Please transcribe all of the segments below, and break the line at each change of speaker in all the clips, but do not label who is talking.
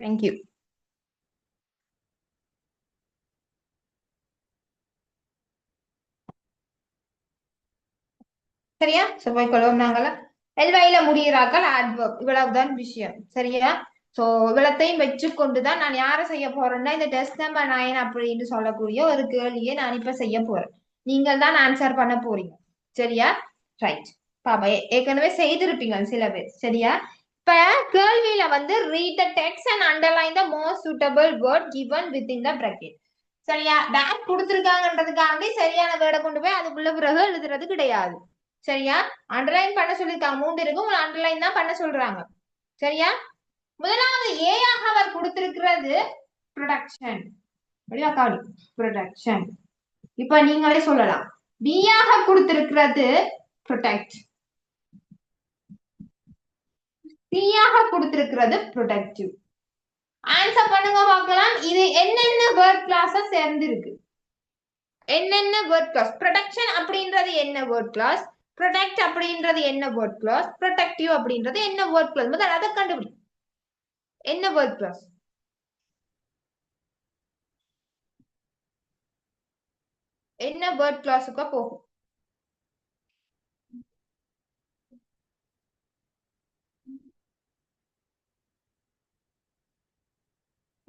Thank you. சரியா? போய் கொள்வோம் நாங்கள எல்வையில முடிகிறார்கள் adverb. இவ்வளவுதான் விஷயம். சரியா? சோ இவ்வளத்தையும் வச்சு கொண்டுதான் நான் யாரை செய்ய போறேன்னா இந்த டெஸ்ட் நம்பர் 9 அப்படின்னு சொல்லக்கூடிய ஒரு கேள்வியை நான் இப்ப செய்ய போறேன். நீங்கள் தான் ஆன்சர் பண்ண போறீங்க. சரியா? ரைட். பாப்பா ஏற்கனவே செய்திருப்பீங்க சில பேர். சரியா? இப்ப கேள்வியில வந்து read the text and underline the most suitable word given within the bracket. சரியா? டேட் கொடுத்திருக்காங்கன்றதுக்காண்டி சரியான வேர்டை கொண்டு போய் அதுக்குள்ள பிறகு எழுதுறது கிடையாது. சரியா? அண்டர்லைன் பண்ண சொல்லிருக்காங்க. 3 இருக்கு, உங்களை அண்டர்லைன் தான் பண்ண சொல்றாங்க. சரியா? முதலாவது ஏயாக அவர் கொடுத்திருக்கிறது ப்ரொடக்ஷன். ப்ரொடக்ஷன். இப்ப நீங்களே சொல்லலாம். பியாக கொடுத்திருக்கிறது ப்ரொடெக்ட். சியாக கொடுத்திருக்கிறது ப்ரொடக்டிவ். ஆன்சர் பண்ணுங்க பார்க்கலாம். இது என்னென்ன வேர்ட் கிளாஸ் சேர்ந்து இருக்கு? என்னென்ன வேர்ட் கிளாஸ்? ப்ரொடக்ஷன் அப்படின்றது என்ன வேர்ட் கிளாஸ்? ப்ரொடெக்ட் அப்படின்றது என்ன வேர்ட் கிளாஸ்? ப்ரொடெக்டிவ் அப்படின்றது என்ன வேர்ட் கிளாஸ்? முதல்ல அதை கண்டுபிடி. என்ன வேர்ட் கிளாஸ்? என்ன வேர்ட் கிளாஸுக்கு போகும்?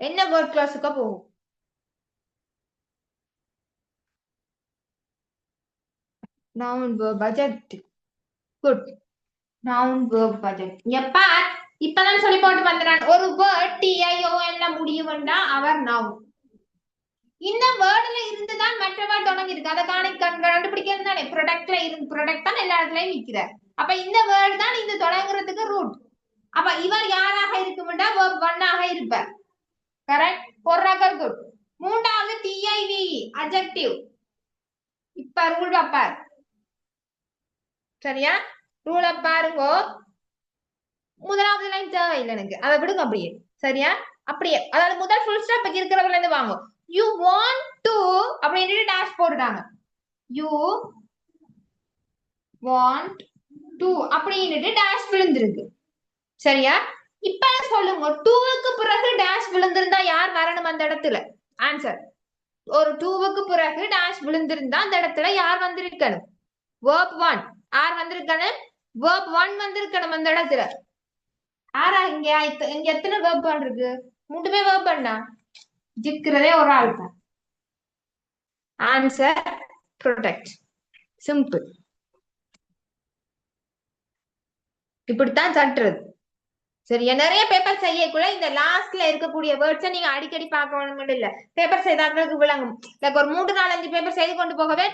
என்ன வேர்ட் கிளாஸுக்கு போகும்? noun verb adjective. good. noun verb adjective. எப்ப இப்பதான் சொல்லி போட்டு வந்துறான். ஒரு வேர்ட் TION ல முடியும்னா அவர் noun. இந்த வேர்ட்ல இருந்து தான் மற்ற வேர்ட் தொடங்கி இருக்கு. அதை கண்டுபிடிக்கிறது தானே. ப்ரொடக்ட்ல இருந்து ப்ரொடக்ட் தான் எல்லா இடத்துலயும் நிக்கிறார். அப்ப இந்த வேர்ட் தான் இந்த தொடங்குறதுக்கு ரூட். அப்ப இவர் யாராக இருக்கும்டா verb 1 ஆக இருப்பார். கரெக்ட்? பொருளாக்கல் குட். மூன்றாவது TIV adjective. இப்ப ரூல் பாப்பார். சரியா? ரூல பாருங்க. முதலாவது லைன் தேவையில்லை எனக்கு, அதை விடுங்க அப்படியே. சரியா? அப்படியே அதாவது முதல் ஃபுல் ஸ்டாப் இருக்கிறவங்க இருந்து வாங்க. யூ வாண்ட் டு அப்படின்னு டாஷ் போட்டுட்டாங்க. யூ வாண்ட் டு அப்படின்னு டாஷ் விழுந்திருக்கு. சரியா? இப்ப சொல்லுங்க, டூவுக்கு பிறகு டாஷ் விழுந்திருந்தா யார் வரணும் அந்த இடத்துல? ஆன்சர். ஒரு டூவுக்கு பிறகு டாஷ் விழுந்திருந்தா அந்த இடத்துல யார் வந்திருக்கணும்? verb 1. யார் வந்திருக்கணும்? verb 1 வந்திருக்கணும் அந்த இடத்துல. ஆறா இங்க இங்க எத்தனை verb இருக்கு? 3 verb பண்ணா ஜிக்கிறதே ஒரு ஆள் தான். Answer protect. சிம்பிள். இப்படித்தான் தட்டுறது. சரியா? நிறைய பேப்பர் செய்யக்குள்ள இந்த லாஸ்ட்ல இருக்கக்கூடிய வேர்ட்ஸை நீங்க அடிக்கடி பார்க்க வேணும் இல்ல. பேப்பர் செய்தாக்களுக்கு விளங்கும். லைக் ஒரு 3-4-5 பேப்பர் செய்து கொண்டு போகவே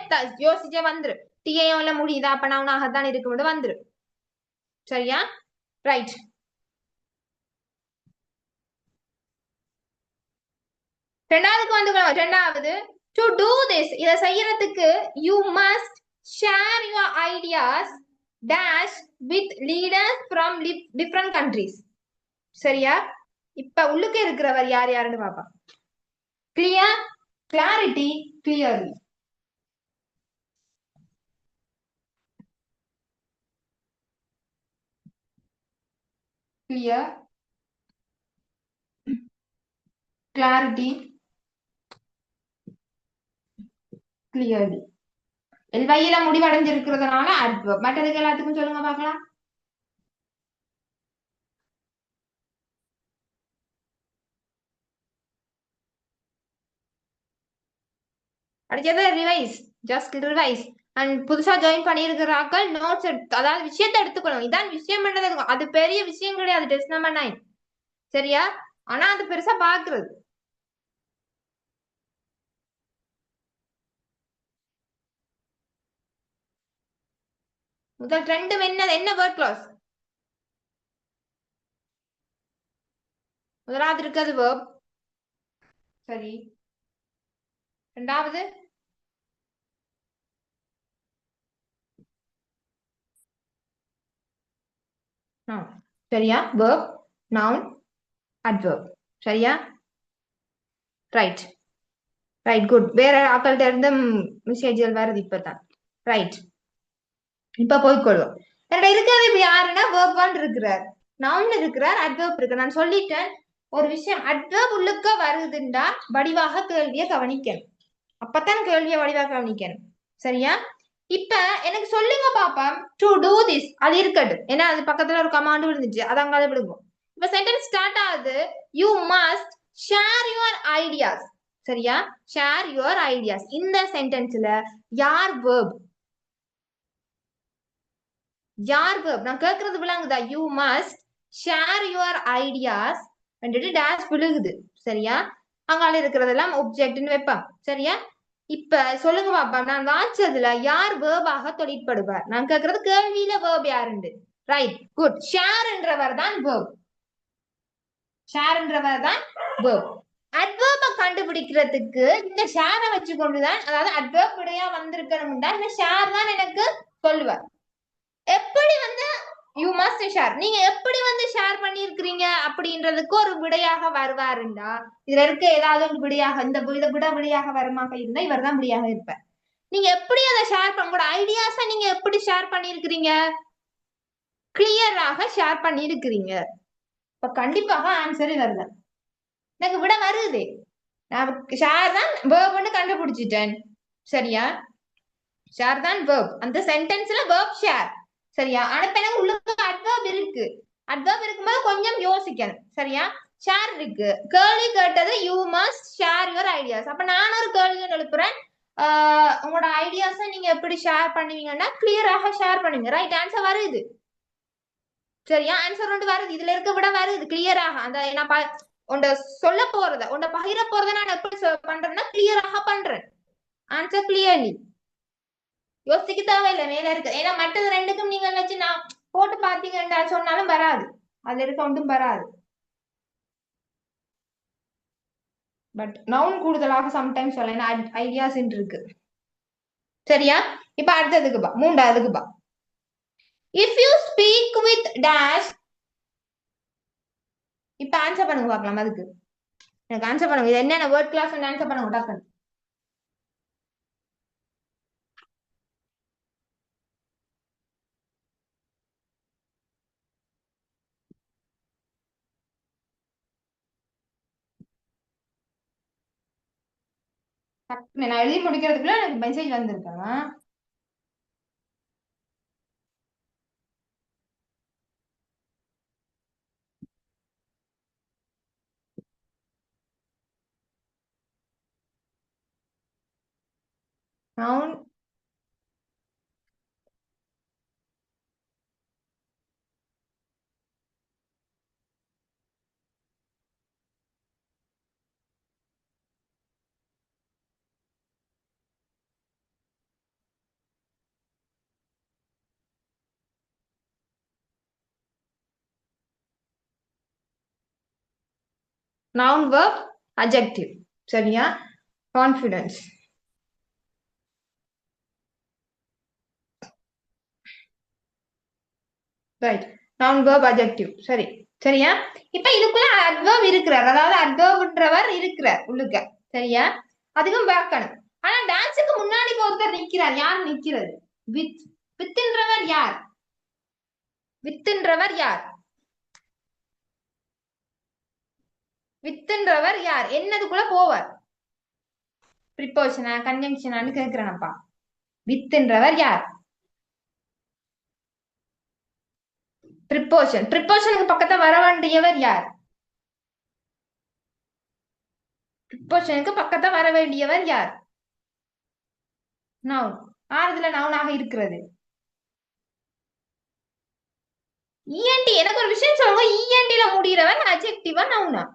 யோசிச்சே வந்துரு. டிஏல முடியுதா அப்ப நான் உனாகத்தான் இருக்கு வந்துரு. சரியா? ரைட். ரெண்டாவதுக்கு வந்து ரெண்டாவது டு டூ திஸ், இதை செய்யறதுக்கு you must share your ideas dash with leaders from different countries. சரியா? இப்ப உள்ளுக்கு இருக்கிறவர் யார் யாருன்னு பாப்பா. Clear? Clarity, clearly. Clear, clarity, clearly. எல்வையில முடிவடைஞ்சிருக்கிறதுனால அட்வர்ப். மற்றதுக்கு எல்லாத்துக்கும் சொல்லுங்க பார்க்கலாம். அடுத்தது ரிவைஸ். Just revise. அண்ட் புதுசா ஜாயின் பண்ணியிருக்கிறார்கள் நோட்ஸ் அதாவது விஷயத்தை எடுத்துக்கணும். இதான் விஷயம் பண்ணது. அது பெரிய விஷயம் கிடையாது டெஸ்ட் நம்பர் 9. சரியா? ஆனா அது பெருசா பாக்குறது. முதல் ரெண்டு என்ன வேர்ட் கிளாஸ்? முதலாவது இருக்கிறது verb. சரி. ரெண்டாவது சரியா? verb, noun, adverb. சரியா? ரைட். Right, good. வேற ஆக்கள்கிட்ட இருந்து மெசேஜ்கள் வருது இப்பதான். ரைட். இப்ப போய்க்கொள்வோம். என்னோட இருக்கிறது இப்ப யாருன்னா verb 1 இருக்கிறார், noun இருக்கிறார், adverb இருக்கு. நான் சொல்லிட்டேன் ஒரு விஷயம் அட்வர்ப் உள்ளுக்க வருதுண்டா வடிவாக கேள்வியை கவனிக்கணும். அப்பதான் கேள்வியை வடிவாக கவனிக்கணும். சரியா? இப்ப எனக்கு சொல்லுங்க பாப்பா, டு டூ திஸ் அது இருக்கட்டும். ஏன்னா அது பக்கத்துல ஒரு கமாண்ட் விழுந்துச்சு, அது அங்கால விடுவோம். இப்ப சென்டென்ஸ் ஸ்டார்ட் ஆகுது, you must share your ideas. சரியா? Share your ideas. இந்த சென்டென்ஸ்ல யார் வேர்ப்? யார் வேர்ப்? நான் கேட்கறது விளங்குதா? You must share your ideas வந்துட்டு டேஷ் விழுகுது. சரியா? அங்கால இருக்கிறதெல்லாம் ஒப்ஜெக்ட்னு வைப்பான். சரியா? இப்ப சொல்லுங்க பாப்பா, நான் வாட்சதுல யார் வேர்பாக தொழிற்படுவார்? நான் கேட்கறது கேள்வியில வேர்ப் யாருண்டு. Right, good. ஷேர்ன்றவர் தான் வேர்ப். ஷேர்ன்றவர் தான் வேர்ப். அட்வர்ப கண்டுபிடிக்கிறதுக்கு இந்த ஷேரை வச்சு கொண்டுதான், அதாவது அட்வர்ப் விடையா வந்திருக்கணும்டா இந்த ஷேர் தான் எனக்கு சொல்லுவார். எப்படி வந்து யூ மஸ்ட் ஷேர், நீங்க எப்படி வந்து ஷேர் பண்ணிருக்கிறீங்க அப்படின்றதுக்கு ஒரு விடையாக வருவாருண்டா, இதுல இருக்க ஏதாவது ஒரு விடையாக, இந்த விடையாக வருமாக இருந்தா இவர் தான் விடையாக இருப்பார். நீங்க எப்படி அதை ஷேர் பண்ண, உங்களோட ஐடியாஸை நீங்க எப்படி ஷேர் பண்ணிருக்கிறீங்க? கிளியராக ஷேர் பண்ணிருக்கிறீங்க. இப்ப கண்டிப்பாக ஆன்சர் வருது. எனக்கு விட வருது. நான் ஷேர் தான் வேர்ப்னு கண்டுபிடிச்சிட்டேன். சரியா? ஷேர் தான் வேர்ப். அந்த சென்டென்ஸ்ல வேர்ப் ஷேர். சரியா? ஆனா இப்ப எனக்கு உள்ளுக்கு அட்வர்ப் இருக்கு. அட்வர்ப் இருக்கும்போது கொஞ்சம் யோசிக்கணும். சரியா? ஷேர் இருக்கு. கேள்வி கேட்டது you must share your ideas. அப்ப நான் ஒரு கேள்வி எழுப்புறேன், உங்களோட ஐடியாஸை நீங்க எப்படி ஷேர் பண்ணுவீங்கன்னா கிளியராக ஷேர் பண்ணுங்க. ரைட் ஆன்சர் வருது. சரியா? ஆன்சர் வந்து வருது, இதுல இருக்க விட வருது கிளியராக. அந்த நான் உண்ட சொல்ல போறத, உண்ட பகிர போறத நான் எப்படி பண்றேன்னா கிளியராக பண்றேன். Answer clearly. யோசிக்க தேவையில்லை, மேல இருக்கு. ஏன்னா மற்றது ரெண்டுக்கும் நீங்க வச்சு நான் போட்டு பாத்தீங்கன்னா சொன்னாலும் வராது, அதுல இருக்க ஒன்றும் வராது. பட் நவுன் கூடுதலாக சம்டைம்ஸ் சொல்லலாம், ஐடியாஸ் இருக்கு. சரியா? இப்ப அடுத்ததுக்கு பா, மூன்றாவதுக்கு பா. If you speak with dash. இப்ப ஆன்சர் பண்ணுங்க பார்க்கலாம். அதுக்கு எனக்கு ஆன்சர் பண்ணுங்க, இது என்னென்ன வேர்ட் கிளாஸ் ஆன்சர் பண்ணுங்க டக்குன்னு. டக்குன்னு நான் எழுதி முடிக்கிறதுக்குள்ள எனக்கு மெசேஜ் வந்திருக்கேன். Noun noun verb adjective. சரியா? Confidence. Right. noun verb adjective. சரி. சரியா? இப்ப இதுக்குள்ள adverb இருக்கிறார், அதாவது adverbன்றவர் இருக்கிறார் உள்ளுக்க. சரியா? அதுக்கும் பார்க்கணும். ஆனா டான்ஸுக்கு முன்னாடி ஒருத்தர் நிக்கிறார். யார் நிக்கிறது? வித். வித்ன்றவர் யார்? வித்ன்றவர் யார்? வித்ன்றவர் யார்? என்னதுக்குள்ள போவார்? ப்ரிப்போஷனா கன்ஜங்ஷனான்னு கேக்குறேனப்பா. வித்ன்றவர் யார்? ப்ரிப்போஷன். ப்ரிப்போஷனுக்கு பக்கத்துல வர வேண்டியவர் யார்? ப்ரிப்போஷனுக்கு பக்கத்துல வர வேண்டியவர் யார்? நவுன். ஆறுதல நவுனாக இருக்கிறது. இஎன்டி. எனக்கு ஒரு விஷயம் சொல்லுங்க, இஎன்டில முடிகிறவன் அட்ஜெக்டிவா நவுனா?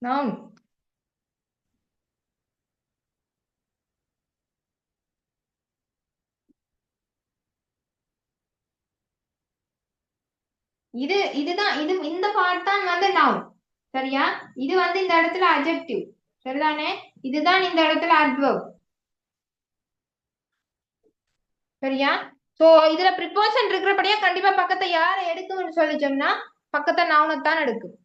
நவுன். இதுதான் இந்த பார்ட் தான் வந்து நவுன். சரியா? இது வந்து இந்த இடத்துல அட்ஜெக்டிவ். சரிதானே? இதுதான் இந்த இடத்துல அட்வர்ப். சரியா? சோ இதுல ப்ரிப்போஷன் இருக்கிறபடியா கண்டிப்பா பக்கத்தை யாரை எடுக்கும்னு சொல்லிச்சோம்னா பக்கத்தை நவுனத்தான் எடுக்கும்.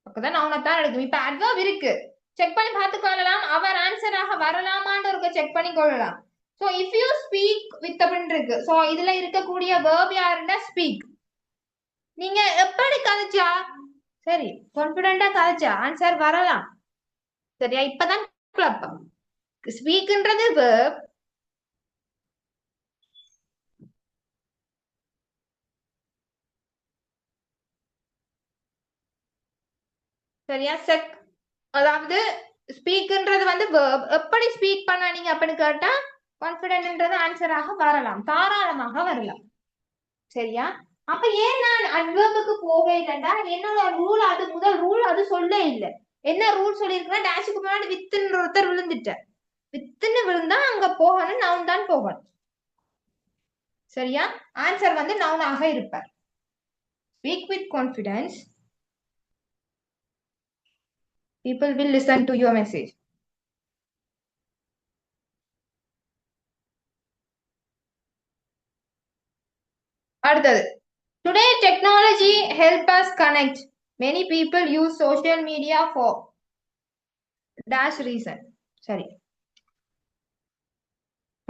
பக்கத்தை நவுனத்தான் எடுக்கும். இப்ப அட்வர்ப் இருக்கு. செக் பண்ணி பார்த்து கொள்ளலாம். அவர் ஆன்சராக வரலாமான்னு ஒரு செக் பண்ணி கொள்ளலாம். So if you speak with அப்படின்னு இருக்கு. சோ இதுல இருக்கக்கூடிய வேர்ப் யாருன்னா ஸ்பீக். நீங்க எப்படி கதைச்சா சரி கான்பிடண்டா கதைச்சா ஆன்சர் வரலாம். சரியா? இப்பதான் குழப்பம். ஸ்பீக்ன்றது வேர்ப். சரியா? அதாவது ஸ்பீக்ன்றது வந்து verb. எப்படி ஸ்பீக் பண்ண நீங்க அப்படின்னு கேட்டா கான்பிடென்ட்ன்றது ஆன்சராக வரலாம், தாராளமாக வரலாம். சரியா? அப்ப ஏன் நான் அட்வர்புக்கு போவே இல்லைண்டா என்னோட ரூல் அது முதல் ரூல் அது சொல்ல இல்லை. என்ன ரூல் சொல்லியிருக்கேன்னா டேஷுக்கு முன்னாடி வித்துன்ற ஒருத்தர் விழுந்துட்ட வித்துன்னு விழுந்தா அங்க போகணும், நவுன் தான் போகணும். சரியா? ஆன்சர் வந்து நவுனாக இருப்பார். Speak with confidence. People will listen to your message. அடுத்தது today technology help us connect. Many people use social media for dash reason. சரி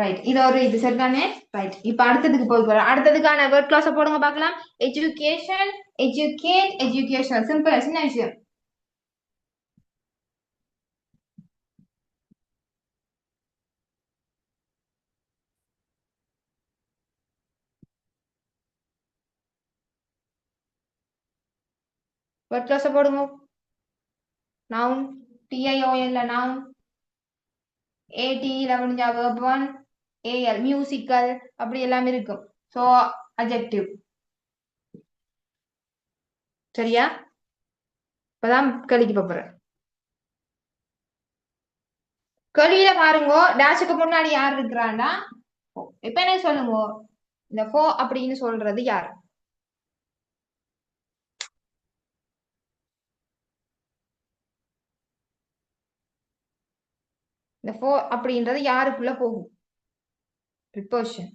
ரைட். இது ஒரு இது சரிதானே? ரைட். இப்ப அடுத்ததுக்கு போய் அடுத்ததுக்கான வேர்ட் கிளாஸ் போடுங்க பார்க்கலாம். Education, educate, education. சிம்பிள், சின்ன விஷயம். வேர்ட் கிளாஸ் போடுங்க. நவுன், TION நவுன், AT முடிஞ்சா verb 1, AL மியூசிக்கல் அப்படி எல்லாம் இருக்கும். So adjective. சரியா? இப்பதான் கேள்விக்கு போறேன். கேள்வியில பாருங்க டேஷுக்கு முன்னாடி யார் இருக்கிறாண்டா இப்ப என்ன சொல்லுங்க, இந்த ஃபோ அப்படின்னு சொல்றது யார்? இந்த ஃபோ அப்படின்றது யாருக்குள்ள போகும்? ப்ரிப்போஷன்.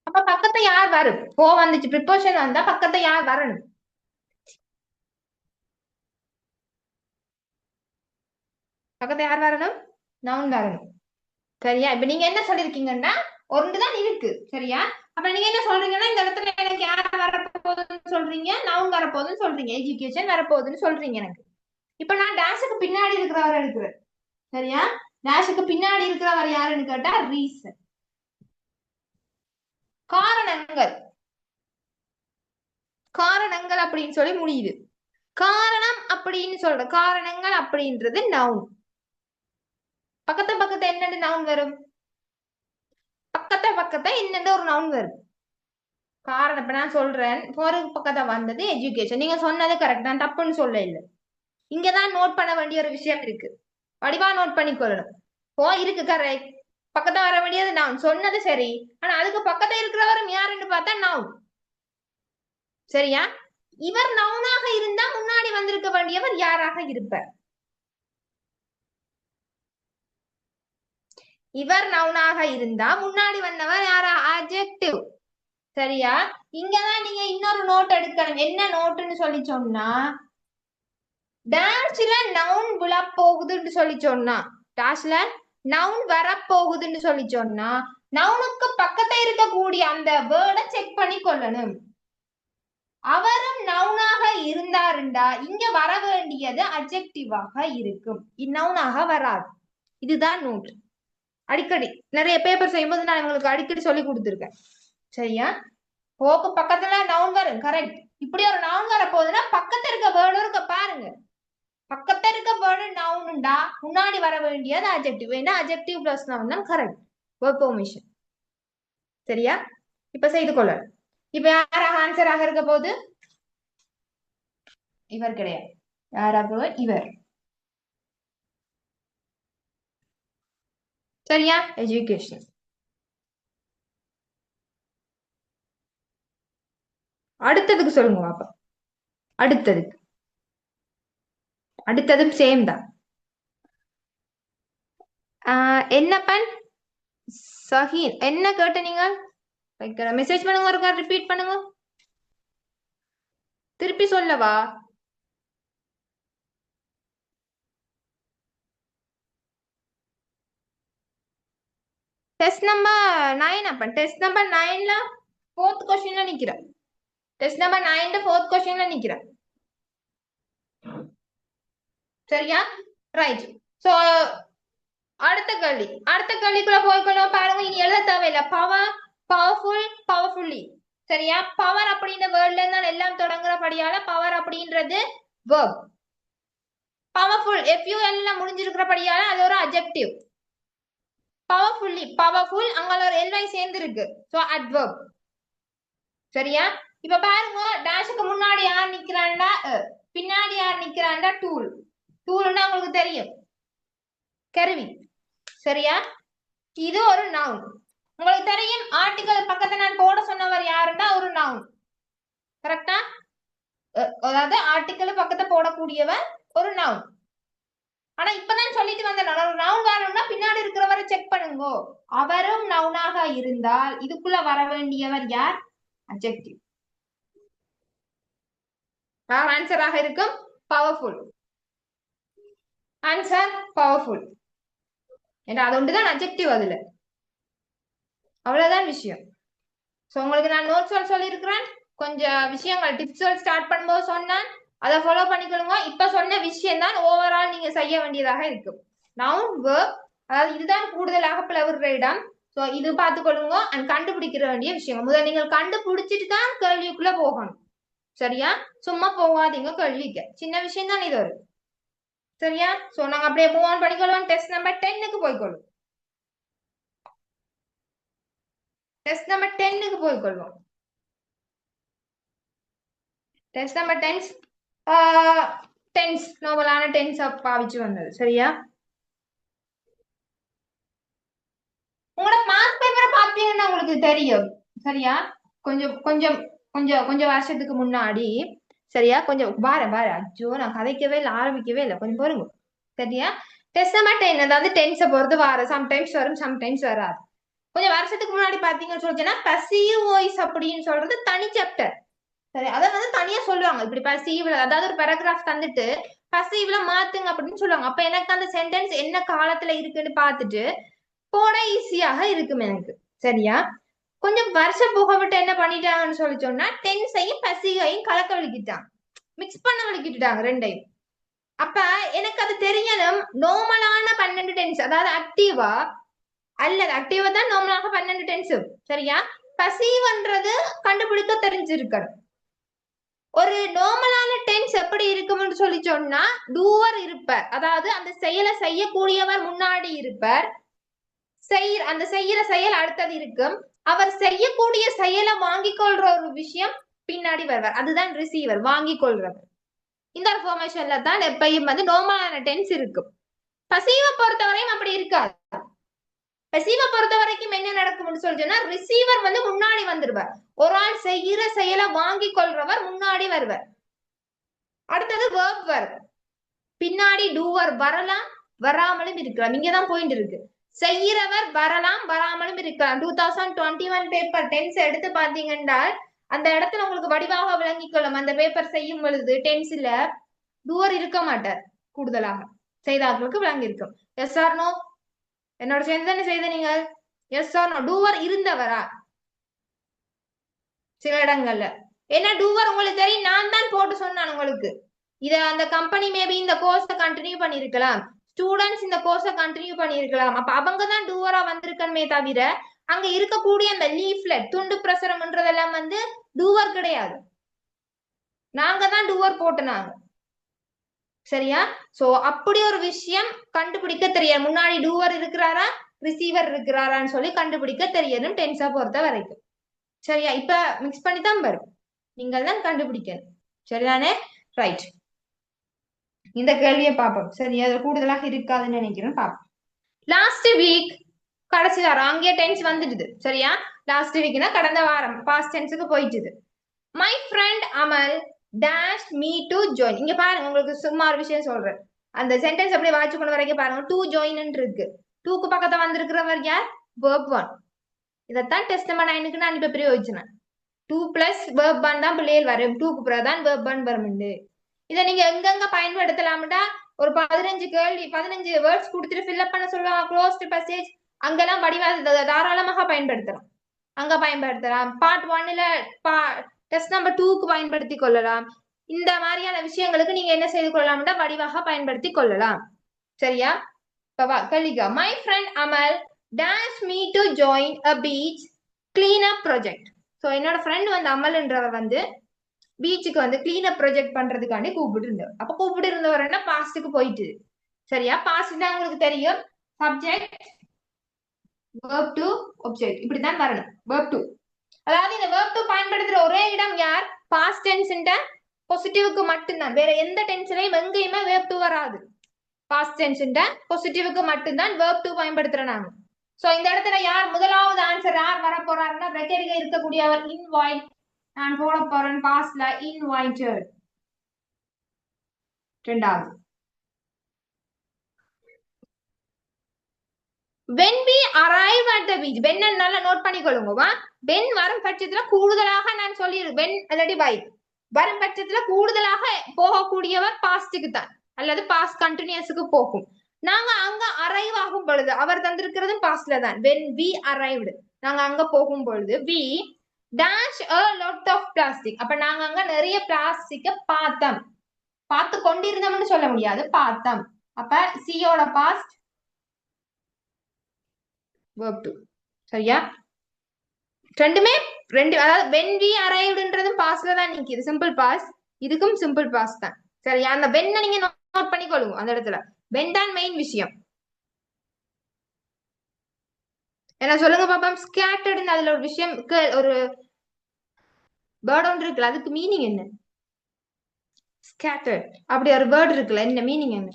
அப்ப பக்கத்தை யார் வரும்? ஃபோ வந்துச்சு, ப்ரிப்போஷன் வந்தா பக்கத்தை யார் வரணும்? பக்கத்தை யார் வரணும்? நவுன் வரணும். சரியா? இப்ப நீங்க என்ன சொல்லிருக்கீங்கன்னா ஒன்றுதான் இருக்கு. சரியா? அப்ப நீங்க என்ன சொல்றீங்கன்னா இந்த இடத்துல எனக்கு யார் வரப்போகுதுன்னு சொல்றீங்க, நவுன் வரப்போகுதுன்னு சொல்றீங்க, எஜுகேஷன் வரப்போகுதுன்னு சொல்றீங்க எனக்கு. இப்ப நான் டேஷுக்கு பின்னாடி இருக்கிறவர் எடுக்கிறேன். சரியா? டேஷுக்கு பின்னாடி இருக்கிறவர் யாருன்னு கேட்டா ரீசன், காரணங்கள். காரணங்கள் அப்படின்னு சொல்லி முடியுது. காரணம் அப்படின்னு சொல்ற காரணங்கள் அப்படின்றது நவுன். பக்கத்தை என்னென்ன நவுன் வரும்? பக்கத்தை என்னென்ன ஒரு நவுன் வரும்? காரணம் இப்ப நான் சொல்றேன் ஒரு பக்கத்தை வந்தது எஜுகேஷன். நீங்க சொன்னது கரெக்ட், நான் தப்புன்னு சொல்ல இல்லை. இங்கதான் நோட் பண்ண வேண்டிய ஒரு விஷயம் இருக்கு. வடிவா நோட் பண்ணி கொள்ளணும். ஓ இருக்கு கரெக்ட். பக்கத்தை வர வேண்டியது நவுன் சொன்னது சரி. ஆனா அதுக்கு பக்கத்தை இருக்கிறவரும் யாருன்னு பார்த்தா நவுன். சரியா? இவர் நவுனாக இருந்தா முன்னாடி வந்திருக்க வேண்டியவர் யாராக இருப்பார்? இவர் நவுனாக இருந்தா முன்னாடி வந்தவர் யாரா? அட்ஜெக்டிவ். சரியா? இங்கதான் நீங்க இன்னொரு நோட் எடுக்கணும். என்ன நோட்டுன்னு சொல்லி சொன்னா டான்ஸ்ல நவுன் விழ போகுதுன்னு சொல்லி சொன்னா டாஸ்ல நவுன் வரப்போகுதுன்னு சொல்லி சொன்னா நவுனுக்கு பக்கத்துல இருக்கக்கூடிய அந்த வேர்டை செக் பண்ணி கொள்ளணும். அவரும் நவுனாக இருந்தாருண்டா இங்க வர வேண்டியது அட்ஜெக்டிவாக இருக்கும், இந்நவுனாக வராது. இதுதான் நோட். அடிக்கடி நிறைய பேப்பர் செய்யும்போது நான் உங்களுக்கு அடிக்கடி சொல்லி கொடுத்துருக்கேன். சரியா? போக்கு பக்கத்துல நவுன் வரும் கரெக்ட். இப்படி ஒரு நவுன் வர போகுதுன்னா பக்கத்துல இருக்க வேர்டு இருக்க பாருங்க. பக்கத்துல இருக்க வேர்டு நவுன்டா முன்னாடி வர வேண்டியது அட்ஜெக்டிவ். ஏன்னா அட்ஜெக்டிவ் பிளஸ் நவுன் தான் கரெக்ட் வெர்ப் ஃபார்மேஷன். சரியா? இப்ப செய்து கொள்ள. இப்ப யாராக ஆன்சராக இருக்க போது? இவர் கிடையாது. யாராக? இவர். சரியா? எஜுகேஷன். அடுத்ததுக்கு சொல்லுங்க பாப்பா. அடுத்ததுக்கு அடுத்ததும் சேம் தான். என்ன பண் சஹீன் என்ன கேட்ட நீங்க? மெசேஜ் பண்ணுங்க, ஒரு ரிப்பீட் பண்ணுங்க. திருப்பி சொல்லவா? டெஸ்ட் நம்பர் 9 அப்ப டெஸ்ட் நம்பர் 9ல 4th கொஸ்டின்ல நிக்கிறேன். டெஸ்ட் நம்பர் 9ல 4th கொஸ்டின்ல நிக்கிறேன். சரியா? ரைட். சோ அடுத்த கேள்விக்குள்ள போய்க்கணும். பாருங்க, இனி எழுத தேவையில்லை. Power, powerful, powerfully. சரியா? பவர் அப்படின்ற வேர்ட்ல தான் எல்லாம் தொடங்குறபடியால பவர் அப்படின்றது verb. பவர்ஃபுல் FUL ல முடிஞ்சிருக்கிறபடியால அது ஒரு adjective. பவர்ஃபுல்லி, பவர்ஃபுல் அங்க ஒரு ly சேர்ந்து இருக்கு. So adverb. சரியா? இப்ப பாருங்க, டேஷுக்கு முன்னாடி யார் நிக்கிறான்டா பின்னாடி யார் நிக்கிறான்டா டூல். டூல்னா உங்களுக்கு தெரியும், கருவி. சரியா? இது ஒரு நவுன். உங்களுக்கு தெரியும், ஆர்டிகல் பக்கத்துல நான் போட சொன்னவர் யாருன்னா ஒரு நவுன். கரெக்டா? அதாவது ஆர்டிகல் பக்கத்துல போடக்கூடியவர் ஒரு நவுன். ஆனா இப்பதான் சொல்லிட்டு வந்த நவுன் வேணும்னா பின்னாடி இருக்கிறவரை செக் பண்ணுங்க. அவரும் நவுனாக இருந்தால் இதுக்குள்ள வர வேண்டியவர் யார்? அட்ஜெக்டிவ். ஆன்சராக இருக்கும் பவர்ஃபுல். Answer powerful. ஏன்னா அது ஒன்றுதான் அட்ஜெக்டிவ் அதுல. அவ்வளவுதான் விஷயம். சோ உங்களுக்கு நான் நோட்ஸ் சொல்லியிருக்கிறேன். கொஞ்சம் விஷயங்கள் டிப்ஸ் ஸ்டார்ட் பண்ணும்போது சொன்னேன், அதை ஃபாலோ பண்ணிக்கொள்ளுங்க. இப்ப சொன்ன விஷயம் தான் ஓவரால் நீங்க செய்ய வேண்டியதாக இருக்கும். நவுன், வெர்ப், அதாவது இதுதான் கூடுதலாக பிளவுற இடம். சோ இது பார்த்துக்கொள்ளுங்க. அண்ட் கண்டுபிடிக்கிற வேண்டிய விஷயம் முதல் நீங்கள் கண்டுபிடிச்சிட்டு தான் கேள்விக்குள்ள போகணும். சரியா? சும்மா போகாதீங்க கேள்விக்கு. சின்ன விஷயம் தான் இது ஒரு. சரியா? சோ நாங்க அப்படியே மூவ் ஆன் பண்ணிக்கொள்வோம். டெஸ்ட் நம்பர் 10க்கு போய்க்கொள்வோம். டெஸ்ட் நம்பர் 10க்கு போய்க்கொள்வோம். டெஸ்ட் நம்பர் 10 டென்ஸ், நார்மலான டென்ஸ் பாவிச்சு வந்தது. சரியா? உங்களோட மார்க் பேப்பரை பார்த்தீங்கன்னா உங்களுக்கு தெரியும். சரியா? கொஞ்சம் கொஞ்சம் கொஞ்சம் கொஞ்சம் வருஷத்துக்கு முன்னாடி. சரியா? கொஞ்சம் பாரு அச்சோ, நான் கதைக்கவே இல்லை, ஆரம்பிக்கவே இல்லை, கொஞ்சம் பாருங்க. சரியா? டெஸ்ட் நம்பர் 10, அதாவது டென்ஸை பொறுத்து வார சம்டைம்ஸ் வரும், சம்டைம்ஸ் வராது. கொஞ்சம் வருஷத்துக்கு முன்னாடி பாத்தீங்கன்னு சொல்லிச்சுன்னா பசீவ் வாய்ஸ் அப்படின்னு சொல்றது தனி சாப்டர். சரி, அதை வந்து தனியா சொல்லுவாங்க. இப்படி பசீவ்ல, அதாவது ஒரு பேராகிராஃப் தந்துட்டு பசீவ்ல மாத்துங்க அப்படின்னு சொல்லுவாங்க. அப்ப எனக்கு அந்த சென்டென்ஸ் என்ன காலத்துல இருக்குன்னு பார்த்துட்டு போட ஈஸியாக இருக்கும் எனக்கு. சரியா? கொஞ்சம் வருஷம் போக விட்டு என்ன பண்ணிட்டாங்கன்னு சொல்லி சொன்னா டென்ஸையும் பசீவையும் கலக்க வலிக்கிட்டாங்க, மிக்ஸ் பண்ண வலிக்கிட்டாங்க ரெண்டையும். அப்ப எனக்கு அது தெரியணும். நார்மலான 12 டென்ஸ், அதாவது ஆக்டிவா அல்லது ஆக்டிவா தான் நார்மலாக 12 டென்ஸ். சரியா? பசீவ்ன்றது கண்டுபிடிக்க தெரிஞ்சிருக்கணும். ஒரு நார்மலான டென்ஸ் எப்படி இருக்கும்னு சொல்லி சொன்னா டூவர் இருப்பார், அதாவது அந்த செயலை செய்யக்கூடியவர் முன்னாடி இருப்பார், அந்த செய்யற செயல் அடுத்தது இருக்கும். அவர் செய்யக்கூடிய செயலை வாங்கிக் கொள்ற ஒரு விஷயம் பின்னாடி வருவார், அதுதான் ரிசீவர், வாங்கிக் கொள்றவர். இந்த ஃபார்மேஷன்ல தான் எப்பயும் வந்து நார்மலான டென்ஸ் இருக்கும். பசீவை பொறுத்தவரையும் அப்படி இருக்காது. பசீவை பொறுத்த வரைக்கும் என்ன நடக்கும்னு சொல்லிச்சுன்னா ரிசீவர் வந்து முன்னாடி வந்துருவார், ஒரு ஆள் செய்யற செயலை வாங்கி கொள்றவர் முன்னாடி வருவார். அடுத்தது வேர்ப் வரும், பின்னாடி டூவர் வரலாம், வராமலும் இருக்கலாம். இங்கதான் பாயிண்ட் இருக்கு. செய்யறவர் வரலாம், வராமலும் இருக்கலாம். 2021 பேப்பர் டென்ஸ் எடுத்து பாத்தீங்கன்னா அந்த இடத்துல உங்களுக்கு வடிவாக விளங்கிக் கொள்ளும். அந்த பேப்பர் செய்யும் பொழுது டென்ஸ்ல டூவர் இருக்க மாட்டார், கூடுதலாக செய்தார்களுக்கு விளங்கி இருக்கும். Yes or no? என்னோட சேர்ந்து தானே செய்த நீங்கள்? Yes or no? டூவர் இருந்தவரா சில இடங்கள்ல? ஏன்னா டூவர் உங்களுக்கு தெரியும், நான் தான் போட்டு சொன்னேன் உங்களுக்கு. இத அந்த கம்பெனி மேபி இந்த கோர்ஸை கண்டினியூ பண்ணிருக்கலாம், ஸ்டூடெண்ட்ஸ் இந்த கோர்ஸை கண்டினியூ பண்ணிருக்கலாம். அப்ப அவங்க தான் டூவரா வந்திருக்கணுமே தவிர அங்க இருக்கக்கூடிய அந்த லீஃப்லெட், துண்டு பிரசுரம்ன்றதெல்லாம் வந்து டூவர் கிடையாது, நாங்க தான் டூவர் போட்டுனாங்க. சரியா? சோ அப்படி ஒரு விஷயம் கண்டுபிடிக்க தெரியாது. முன்னாடி டூவர் இருக்கிறாரா ரிசீவர் இருக்கிறாரான்னு சொல்லி கண்டுபிடிக்க தெரியணும் டென்ஸா பொறுத்த வரைக்கும். சரியா? இப்ப மிக்ஸ் பண்ணி தான் வரும், நீங்கள் தான் கண்டுபிடிக்கணும். சரிதானே? ரைட். இந்த கேள்வியை பார்ப்போம். சரி, அது கூடுதலாக இருக்காதுன்னு நினைக்கிறேன். பார்ப்போம். லாஸ்ட் வீக், கடைசி வாரம், அங்கே டென்ஸ் வந்துடுது. சரியா? லாஸ்ட் வீக்னா கடந்த வாரம், பாஸ்ட் டென்ஸுக்கு போயிட்டுது. மை ஃப்ரெண்ட் அமல் டேஷ் மீ டு ஜாயின். இங்க பாருங்க, உங்களுக்கு சும்மா ஒரு விஷயம் சொல்றேன். அந்த சென்டென்ஸ் அப்படியே வாட்ச் கொண்டு வரைக்கும் பாருங்க, டு ஜாயின் இருக்கு. டூக்கு பக்கத்துல வந்திருக்கிறவர் யார்? verb 1. இதைத்தான் டெஸ்ட் நம்பர் 9க்கு நான் இப்ப பிரயோஜனம். டூ பிளஸ் வேர்ப் ஒன் தான் பிள்ளைகள் வரும். டூக்கு பிறகு தான் வேர்ப் ஒன் வரும். இதை நீங்க எங்கெங்க பயன்படுத்தலாம்டா ஒரு 15 கேள்வி 15 வேர்ட்ஸ் கொடுத்துட்டு ஃபில்அப் பண்ண சொல்லுவாங்க க்ளோஸ்ட் பேசேஜ் அங்கெல்லாம் வடிவா தாராளமாக பயன்படுத்தலாம். அங்க பயன்படுத்தலாம். பார்ட் 1ல டெஸ்ட் நம்பர் 2க்கு பயன்படுத்தி கொள்ளலாம். இந்த மாதிரியான விஷயங்களுக்கு நீங்க என்ன செய்து கொள்ளலாம்டா வடிவாக பயன்படுத்தி கொள்ளலாம். சரியா? கலிகா மை ஃப்ரெண்ட் அமல் dash me to join a beach clean up project. So என்னோட ஃப்ரெண்ட் வந்து அமல்ன்றவர் வந்து பீச்சுக்கு வந்து கிளீன் அப் ப்ராஜெக்ட் பண்றதுக்காண்டி கூப்பிட்டு இருந்தவர். அப்ப கூப்பிட்டு இருந்தவர் என்ன பாஸ்டுக்கு போயிட்டு. சரியா? பாஸ்ட்னா உங்களுக்கு தெரியும் சப்ஜெக்ட் verb to object இப்படிதான் வரணும். verb to அதாவது இந்த verb to பயன்படுத்துற ஒரே இடம் யார்? past tense ன்ற பொசிட்டிவ்க்கு மட்டும்தான். வேற எந்த டென்ஸ்லயும் எங்கேயுமே verb to வராது. past tense ன்ற பொசிட்டிவ்க்கு மட்டும்தான் verb to பயன்படுத்துறோம் நாங்க. சோ இந்த இடத்துல யார் முதலாவது ஆன்சர் யார் வர போறாருன்னா பிரக்கெட்ல இருக்கக்கூடியவர் invite. நான் போட போறேன் பாஸ்ட்ல invited. இரண்டாவது when we arrive at the beach when நல்லா நோட் பண்ணிக்கொள்ளுங்க. when வரும் பட்சத்துல கூடுதலாக நான் சொல்லிடுறேன் when அல்லது by வரும் பட்சத்துல கூடுதலாக போகக்கூடியவர் பாஸ்டுக்கு தான் அல்லது பாஸ்ட் கண்டினியூஸ்க்கு போகும். நாங்க அங்க அரைவ் ஆகும் பொழுது அவர் தந்திருக்கிறதும் பாஸ்ட்ல தான் when we arrived நாங்க அங்க போகும் பொழுது we dash a lot of plastic அப்ப நாங்க அங்க நிறைய பிளாஸ்டிக்க பார்த்தோம். பார்த்து கொண்டிருந்தோம்னு சொல்ல முடியாது பார்த்தோம். அப்ப சியோட பாஸ்ட் verb to. சரியா? ரெண்டுமே ரெண்டு அதாவது when we arrivedன்றதும் பாஸ்ட்ல தான் நிக்குது சிம்பிள் பாஸ்ட். இதுக்கும் சிம்பிள் பாஸ்ட் தான். சரியா? அந்த when நீங்க நோட் பண்ணிக்கொள்ளுங்க அந்த இடத்துல. when தான் மெயின் விஷயம். என்ன சொல்லுங்க பாப்பா scattered அதுல ஒரு விஷயம் ஒரு வேர்ட் ஒன்று இருக்குல்ல அதுக்கு மீனிங் என்ன? scattered அப்படி ஒரு வேர்ட் இருக்குல்ல என்ன மீனிங் என்ன?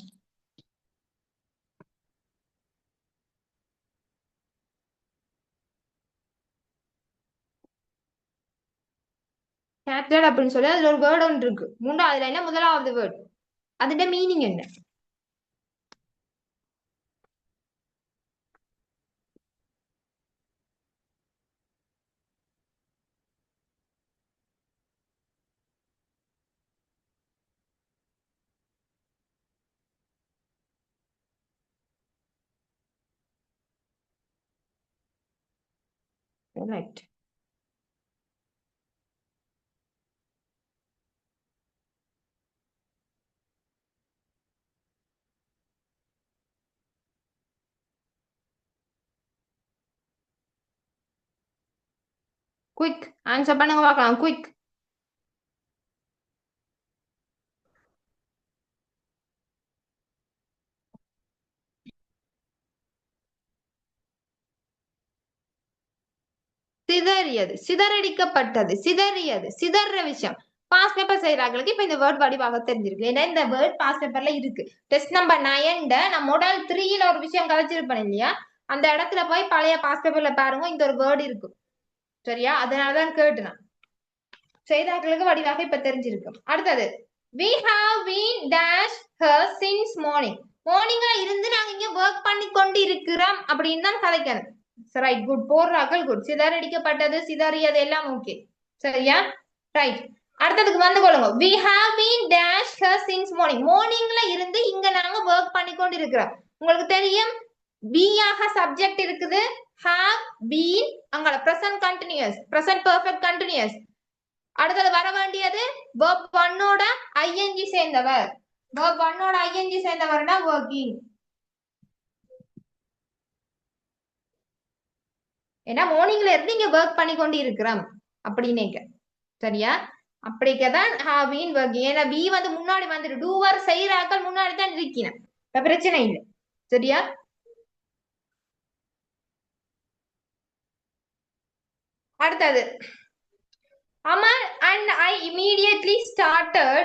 scattered அப்படின்னு சொல்லி அதுல ஒரு வேர்ட் ஒன்று இருக்கு. மூன்றாவது லைன்ல முதலாவது வேர்ட் அதோட மீனிங் என்ன? Right. குயிக் ஆன்சர் பண்ணுங்க பார்க்கலாம். குயிக் சிதறியது சிதறடிக்கப்பட்டது சிதறியது சிதற விஷயம் பாஸ் பேப்பர் செய்யறாங்களுக்கு இப்ப இந்த வேர்ட் வடிவாக தெரிஞ்சிருக்கு. ஏன்னா இந்த வேர்ட் பாஸ் பேப்பர்ல இருக்கு. டெஸ்ட் நம்பர் 9 நான் மொடல் 3ல ஒரு விஷயம் கலைச்சிருப்பேன் இல்லையா அந்த இடத்துல போய் பழைய பாஸ் பேப்பர்ல பாருங்க இந்த ஒரு வேர்டு இருக்கு. சரியா? அதனாலதான் கேட்டுனேன். செய்தாக்களுக்கு வடிவாக இப்ப தெரிஞ்சிருக்கு. அடுத்தது we have been dash her since morning. மார்னிங்கா இருந்து நாங்க இங்க ஒர்க் பண்ணி கொண்டு இருக்கிறோம் அப்படின்னு தான் கலைக்கணும். ரைட் குட் போடுறாக்கள் குட். சிதறடிக்கப்பட்டது சிதறியது எல்லாம் ஓகே. சரியா? ரைட். அடுத்ததுக்கு வந்து கொள்ளுங்க. we have been dash her since morning. மார்னிங்ல இருந்து இங்க நாங்க ஒர்க் பண்ணி கொண்டு இருக்கிறோம். உங்களுக்கு தெரியும் be ஆக சப்ஜெக்ட் இருக்குது have been அங்க present continuous present perfect continuous. அடுத்தது வர வேண்டியது verb 1ஓட ing சேர்ந்தவர். verb 1ஓட ing சேர்ந்தவர்னா working. ஏன்னா மார்னிங்ல இருந்து இங்க ஒர்க் பண்ணி கொண்டு இருக்கிறோம் அப்படின்னு. சரியா? அப்படிக்கதான் have been working. ஏன்னா we வந்து முன்னாடி வந்துட்டு doer செய்யறாக்கள் முன்னாடி தான் இருக்கிறேன். பிரச்சனை இல்லை. சரியா? அடுத்தது Amal and I immediately started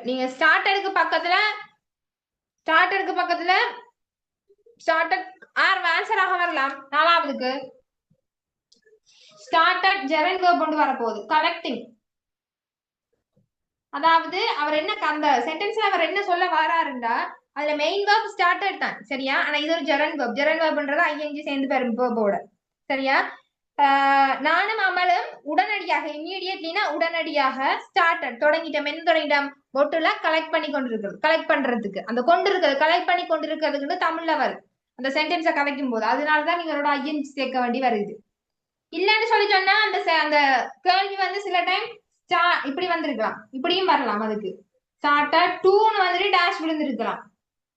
நீங்க ஸ்டார்டருக்கு பக்கத்துல ஸ்டார்டட் ஆன்சராக வரலாம். நாலாவதுக்கு ஸ்டார்டட் ஜெரண்ட் வெர்ப் கொண்டு வரப்போகுது கலெக்டிங். அதாவது அவர் என்ன அந்த சென்டென்ஸ்ல அவர் என்ன சொல்ல வராருண்டா அதுல மெயின் வேர்ப் ஸ்டார்டட் தான் சரியா. ஆனா இது ஒரு ஜெரண்ட் வேர்ப். ஜெரண்ட் வேர்ப்ன்றது ஐஎன்ஜி சேர்ந்து பெறும் வேர்போட சரியா. நானும் அமலும் உடனடியாக இம்மீடியட்லினா உடனடியாக ஸ்டார்டட் தொடங்கிட்டோம். என்ன தொடங்கிட்டோம்? பொட்டுல கலெக்ட் பண்ணி கொண்டிருக்கிறது. கலெக்ட் பண்றதுக்கு அந்த கொண்டு இருக்கிறது கலெக்ட் பண்ணி கொண்டிருக்கிறதுக்குன்னு தமிழ்ல வருது அந்த சென்டென்ஸை கலைக்கும் போது. அதனாலதான் நீங்களோட ஐஎன்ஜி சேர்க்க வேண்டி வருது. இல்லன்னு சொல்லி சொன்னா அந்த அந்த கேள்வி வந்து சில டைம் இப்படி வந்திருக்கலாம், இப்படியும் வரலாம். அதுக்கு ஸ்டார்டா டூன்னு வந்துட்டு டேஷ் விழுந்திருக்கலாம்.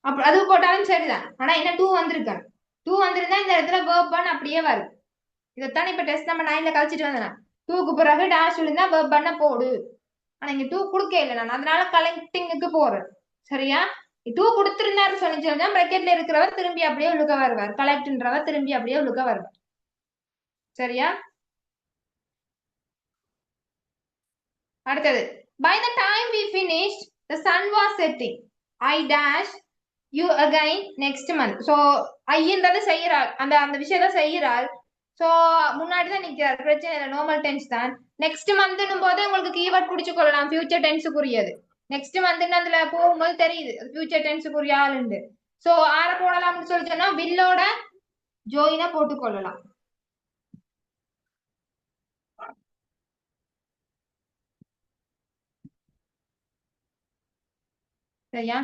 அப்ப அது போட்டாலும் சரிதான். ஆனா என்ன டூ வந்திருக்கான். டூ வந்திருந்தா இந்த இடத்துல வேர்ப் அப்படியே வரும். இதைத்தான் இப்ப டெஸ்ட் நம்பர் 9ல கழிச்சிட்டு வந்தேன். டூக்கு பிறகு டேஷ் விழுந்தா வேர்ப் பண்ண போடு. ஆனா இங்க டூ கொடுக்க இல்லை நான், அதனால கலெக்டிங்குக்கு போறேன் சரியா. டூ கொடுத்திருந்தாரு சொல்லிச்சா பிராக்கெட்ல இருக்கிறவர் திரும்பி அப்படியே உழுக்க வருவார். கலெக்ட்ன்றவர் திரும்பி அப்படியே உழுக்க வருவார் சரியா. அடுத்தது by the time we finished the sun was setting I dash you again next month. so ஐன்றது செய்யறாள், அந்த அந்த விஷயத்த செய்யறாள். சோ முன்னாடிதான் நிக்கிறார், பிரச்சனை இல்லை, நார்மல் டென்ஸ் தான். நெக்ஸ்ட் மந்த்னும் போது உங்களுக்கு கீவேர்ட் குடிச்சு கொள்ளலாம், ஃபியூச்சர் டென்ஸுக்குரியது. நெக்ஸ்ட் மந்த்னு அதுல போகும்போது தெரியுது ஃபியூச்சர் டென்ஸுக்குரிய ஆளுண்டு. சோ ஆற போடலாம்னு சொல்லி சொன்னா வில்லோட ஜோயினா போட்டுக்கொள்ளலாம் சரியா.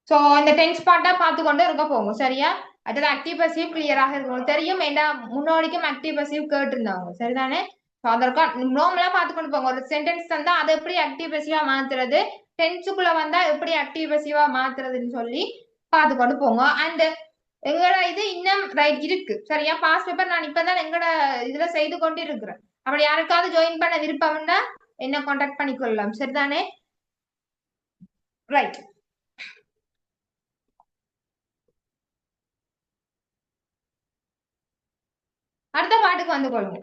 சோ இந்த டென்ஸ் பார்ட்டா பார்த்து கொண்டு இருக்க போங்க சரியா. அடுத்தது ஆக்டிவ் பசிவ் கிளியராக இருக்கும் தெரியும். ஏண்டா முன்னோடிக்கும் ஆக்டிவ் பசிவ் கேட்டிருந்தாங்க சரிதானே. அதற்கா நார்மலா பார்த்து கொண்டு போங்க. ஒரு சென்டென்ஸ் தந்தா அதை எப்படி ஆக்டிவ் பசிவா மாத்துறது, டென்ஸுக்குள்ள வந்தா எப்படி ஆக்டிவ் பசிவா மாத்துறதுன்னு சொல்லி பார்த்து கொண்டு போங்க. அண்ட் எங்களோட இது இன்னும் ரைட் இருக்கு சரியா. பாஸ் பேப்பர் நான் இப்பதான் எங்களோட இதுல செய்து கொண்டு இருக்கிறேன். அப்படி யாருக்காவது ஜாயின் பண்ண விருப்பம்னா என்ன கான்டாக்ட் பண்ணிக்கொள்ளலாம் சரிதானே. ரைட். அடுத்த பாட்டுக்கு வந்து கொள்ளுங்க.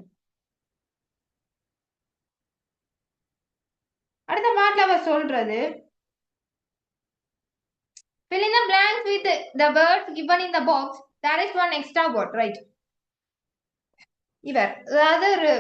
அடுத்த பாட்டுல அவர் சொல்றது fill in the blanks with the words given in the box. That is one extra word, right? இவர் அதாவது ஒரு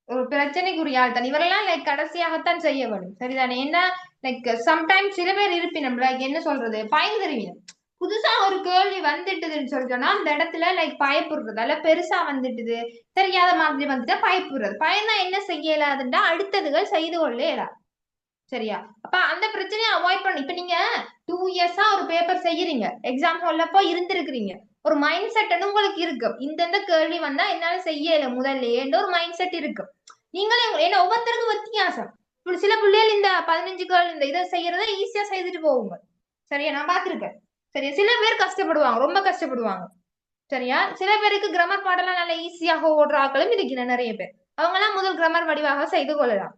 ஒரு பிரச்சனைக்குரிய ஆள் தான் இவரெல்லாம். லைக் கடைசியாகத்தான் செய்ய வேண்டும் சரிதானே. என்ன லைக் சம்டைம்ஸ் சில பேர் இருப்பினும் லைக் என்ன சொல்றது பயந்துருவீங்க. புதுசா ஒரு கேள்வி வந்துட்டுதுன்னு சொல்லிட்டோம்னா அந்த இடத்துல லைக் பயப்படுறதால பெருசா வந்துட்டுது தெரியாத மாதிரி வந்துட்டா பயப்படுறது. பயந்தா என்ன செய்யலாதுன்னா அடுத்ததுகள் செய்து கொள்ளே இயலாது சரியா. அப்ப அந்த பிரச்சனையை அவாய்ட் பண்ணி இப்ப நீங்க 2 இயர்ஸா ஒரு பேப்பர் செய்யறீங்க, எக்ஸாம் ஹால்லப்போ இருந்திருக்கிறீங்க, ஒரு மைண்ட் செட் உங்களுக்கு இருக்கு. இந்த கேள்வி வந்தா என்னால செய்யல முதல்ல ஒரு மைண்ட் செட் இருக்கு. நீங்களே ஏன்னா ஒவ்வொருத்தருக்கும் வித்தியாசம். சில பிள்ளைகள் இந்த 15 கேள்வி இந்த இதை செய்யறத ஈஸியா செய்துட்டு போகுங்க சரியா. நான் பாத்திருக்கேன் சரியா. சில பேர் கஷ்டப்படுவாங்க, ரொம்ப கஷ்டப்படுவாங்க சரியா. சில பேருக்கு கிராமர் பாடலாம் நல்லா ஈஸியாக ஓடுற ஆக்களும் இருக்கிற நிறைய பேர். அவங்க எல்லாம் முதல் கிராமர் வடிவாக செய்து கொள்ளலாம்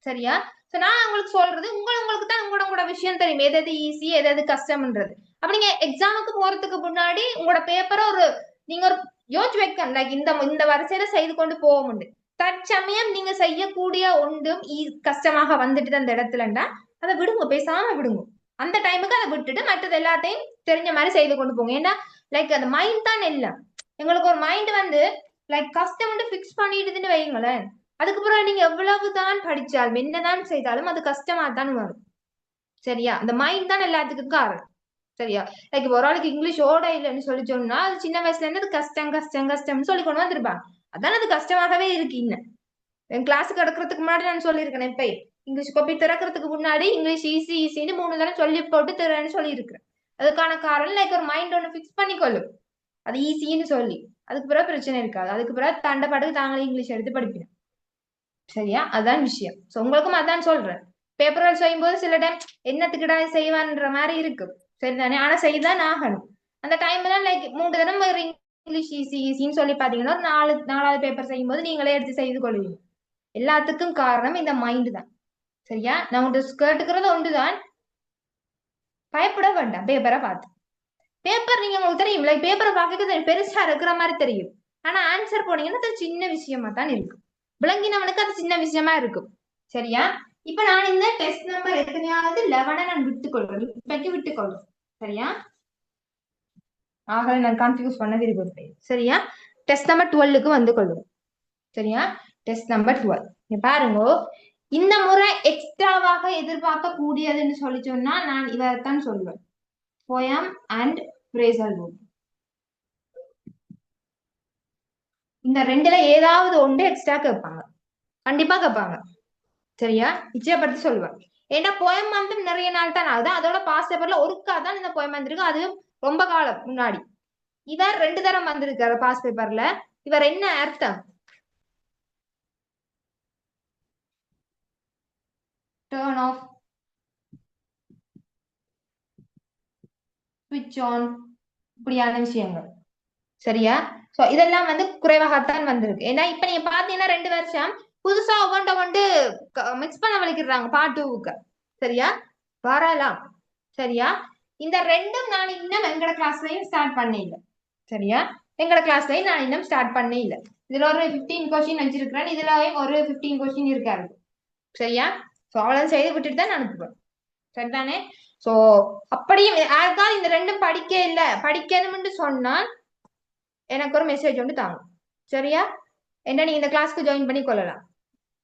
சரியா. நான் உங்களுக்கு சொல்றது உங்களுக்கு தான் உங்களோட விஷயம் தெரியும், எது எது ஈஸி எது எது கஷ்டம்ன்றது. அப்ப நீங்க எக்ஸாமுக்கு போறதுக்கு முன்னாடி உங்களோட பேப்பரை ஒரு நீங்க ஒரு யோசிச்சு வைக்கணும். லைக் இந்த வரிசையில செய்து கொண்டு போக முடியும். தற்சமயம் நீங்க செய்யக்கூடிய ஒன்றும் கஷ்டமாக வந்துட்டு அந்த இடத்துலன்னா அதை விடுங்க, பேசாம விடுங்க. அந்த டைமுக்கு அதை விட்டுட்டு மற்றது எல்லாத்தையும் தெரிஞ்ச மாதிரி செய்து கொண்டு போங்க. ஏன்னா லைக் அந்த மைண்ட் தான் எல்லாம். எங்களுக்கு ஒரு மைண்ட் வந்து லைக் கஷ்டம் வந்து பிக்ஸ் பண்ணிடுதுன்னு வைங்களேன், அதுக்கப்புறம் நீங்க எவ்வளவுதான் படிச்சாலும் என்னதான் செய்தாலும் அது கஷ்டமா தான் வரும் சரியா. அந்த மைண்ட் தான் எல்லாத்துக்கும் காரணம் சரியா. லைக் ஒரு ஆளுக்கு இங்கிலீஷ் ஓட இல்லைன்னு சொல்லி சொன்னா அது சின்ன வயசுல இருந்து அது கஷ்டம் கஷ்டம் கஷ்டம்னு சொல்லி கொண்டு வந்திருப்பாங்க. அதான் அது கஷ்டமாகவே இருக்கு. இன்னும் என் கிளாஸுக்கு எடுக்கிறதுக்கு முன்னாடி நான் சொல்லியிருக்கேன், இப்ப இங்கிலீஷ் காப்பி திறக்கிறதுக்கு முன்னாடி இங்கிலீஷ் ஈஸி ஈஸின்னு 3 தடவை சொல்லி போட்டு திறன்னு சொல்லி இருக்கிறேன். அதுக்கான காரணம் லைக் ஒரு மைண்ட் ஒன்று பிக்ஸ் பண்ணிக்கொள்ளும் அது ஈஸின்னு சொல்லி. அதுக்கு பிறகு பிரச்சனை இருக்காது. அதுக்கு பிறகு தண்டப்பாட்டுக்கு தாங்களே இங்கிலீஷ் எடுத்து படிக்கணும் சரியா. அதான் விஷயம். சோ உங்களுக்கும் அதான் சொல்றேன். பேப்பர்கள் செய்யும் போது சில டைம் என்னத்துக்கிடா செய்வான்ற மாதிரி இருக்கு சரிதானே. ஆனா செய்தான் ஆகணும். அந்த டைம்ல லைக் 3 தடவை இங்கிலீஷ் ஈஸி ஈஸின்னு சொல்லி பாத்தீங்கன்னா ஒரு 4வது பேப்பர் செய்யும் போது நீங்களே எடுத்து செய்து கொள்வீங்க. எல்லாத்துக்கும் காரணம் இந்த மைண்ட் தான் சரியா. நான் உங்கள்கிட்ட கேட்டுக்கிறது ஒன்றுதான், பயப்பட வேண்டாம். பேப்பரை பார்த்து பேப்பர் நீங்க உங்களுக்கு தெரியும் லைக் பேப்பரை பார்க்க பெருசா இருக்கிற மாதிரி தெரியும். ஆனா ஆன்சர் போனீங்கன்னா அது சின்ன விஷயமா தான் இருக்கும். விளங்கினவனுக்கு அது சின்ன விஷயமா இருக்கும் சரியா. இப்ப நான் இந்த டெஸ்ட் நம்பர் எத்தனையாவது 11 நான் விட்டுக்கொள்றேன், இப்பைக்கு விட்டுக்கொள்றேன் சரியா. ஆக நான் கன்ஃபியூஸ் பண்ண விரும்புகிறேன் சரியா. டெஸ்ட் நம்பர் 12க்கு வந்து கொள்ளுவோம் சரியா. டெஸ்ட் நம்பர் 12 பாருங்க. இந்த முறை எக்ஸ்ட்ராவாக எதிர்பார்க்க கூடியதுன்னு சொல்லி சொன்னா நான் இவரைத்தான் சொல்லுவேன் poem and phrasal verb. இந்த ரெண்டுல ஏதாவது ஒன்று எக்ஸ்ட்ரா கேட்பாங்க, கண்டிப்பா கேட்பாங்க. சரியா? நிச்சயப்படுத்தி சொல்லுவேன். ஏன்னா போயம் வந்து நிறைய நாள் தான் ஆகுது, அதோட பாஸ்ட் பேப்பர்ல ஒருக்கா தான் இந்த போயம் வந்திருக்கு, அது ரொம்ப காலம் முன்னாடி. இவர் 2 தரம் வந்திருக்காரு பாஸ்ட் பேப்பர்ல. இவர் என்ன அர்த்தம்? டர்ன் ஆஃப், ஸ்விட்ச் ஆன், இப்படியான விஷயங்கள். சரியா? சோ இதெல்லாம் வந்து குறைவாகத்தான் வந்திருக்கு. ஏன்னா இப்ப நீங்க பாத்தீங்கன்னா 2 வருஷம் புதுசா ஒவ்வொன்று மிக்ஸ் பண்ண வலிக்கிறாங்க பார்ட் 2க்கு. சரியா? வரலாம். சரியா? இந்த ரெண்டும் நான் இன்னும் எங்கட கிளாஸ்லயும் ஸ்டார்ட் பண்ண இல்ல. சரியா? எங்கட கிளாஸ்லயும் நான் இன்னும் ஸ்டார்ட் பண்ண இல்ல. இதுல ஒரு 15 கொஸ்டின் வச்சிருக்கிறேன், இதுலயும் ஒரு 15 கொஸ்டின் இருக்காரு. சரியா? சோ அவ்வளவு செய்து விட்டுட்டு தான் நான் அனுப்புவேன். சரிதானே? சோ அப்படியும் யாருக்காவது இந்த ரெண்டும் படிக்க இல்ல படிக்கணும்னு சொன்னால் எனக்கு ஒரு மெசேஜ் ஒன்று தாங்க. சரியா? என்ன நீங்க இந்த கிளாஸ்க்கு ஜாயின் பண்ணி கொள்ளலாம்.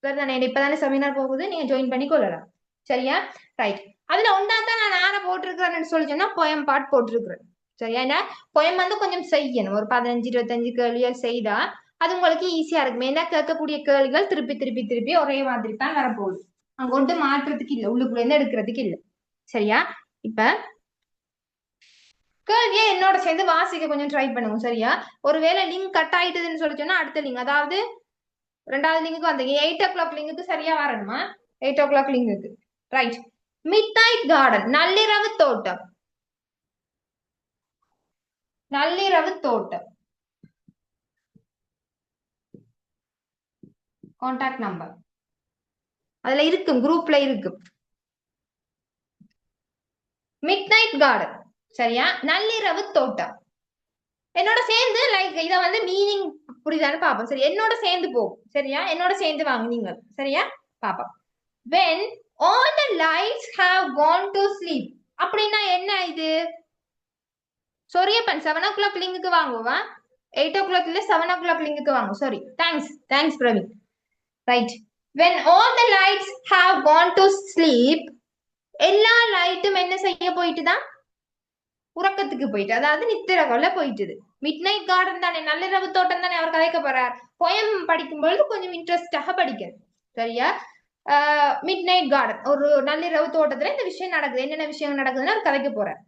சரிதானே? இப்பதானே செமினார் போகுது, நீங்க ஜாயின் பண்ணி கொள்ளலாம். சரியா? ரைட். அதுல ஒன்னாதான் நான் ஆற போட்டிருக்கிறேன்னு சொல்லி சொன்னா போயம் பார்ட் போட்டிருக்கிறேன். சரியா? ஏன்னா போயம் வந்து கொஞ்சம் செய்யணும், ஒரு 15-25 கேள்விகள் செய்தா அது உங்களுக்கு ஈஸியா இருக்கும். ஏன்னா கேட்கக்கூடிய கேள்விகள் திருப்பி திருப்பி திருப்பி ஒரே மாதிரி தான் வரப்போகுது, அங்க கொண்டு மாற்றத்துக்கு இல்லை, உள்ளுக்குள்ள இருந்து எடுக்கிறதுக்கு இல்லை. சரியா? இப்ப கேள்வியை என்னோட சேர்ந்து வாசிக்க கொஞ்சம் ட்ரை பண்ணுங்க. சரியா? ஒருவேளை லிங்க் கட் ஆயிட்டுதுன்னு சொல்லி சொன்னா அடுத்த லிங்க், அதாவது 2வது லிங்குக்கு வந்தீங்க 8 o'clock லிங்குக்கு சரியா வரணுமா? 8 o'clock லிங்குக்கு. ரைட். மிட் நைட் கார்டன், நள்ளிரவு தோட்டம். நள்ளிரவு தோட்டம். கான்டாக்ட் நம்பர் அதுல இருக்கும், குரூப்ல இருக்கும். Mid night garden. சரியா? நள்ளிரவு தோட்டம். என்னோட சேர்ந்து லைக் இத வந்து மீனிங் புரியுதான்னு பாப்போம். சரி, என்னோட சேர்ந்து போகும். சரியா? என்னோட சேர்ந்து வாங்க நீங்க. சரியா? பாப்போம். when all the lights have gone to sleep, அப்படின்னா என்ன இது? சொரியப்பன் 7 o'clock லிங்குக்கு வாங்குவா, 8 o'clock இல்ல 7 o'clock லிங்குக்கு வாங்க. Sorry, thanks Praveen. Right. when all the lights have gone to sleep, எல்லா லைட்டும் என்ன செய்ய போயிட்டுதான்? உறக்கத்துக்கு போயிட்டு, அதாவது நித்திர கொள்ள போயிட்டுது. மிட் நைட் கார்டன் தானே, நள்ளிரவு தோட்டம் தானே அவர் கதைக்க போறார். போயம் படிக்கும் பொழுது கொஞ்சம் இன்ட்ரெஸ்டாக படிக்கிறது. சரியா? மிட் நைட் கார்டன், ஒரு நள்ளிரவு தோட்டத்துல இந்த விஷயம் நடக்குது, என்னென்ன விஷயம் நடக்குதுன்னு அவர் கதைக்க போறார்.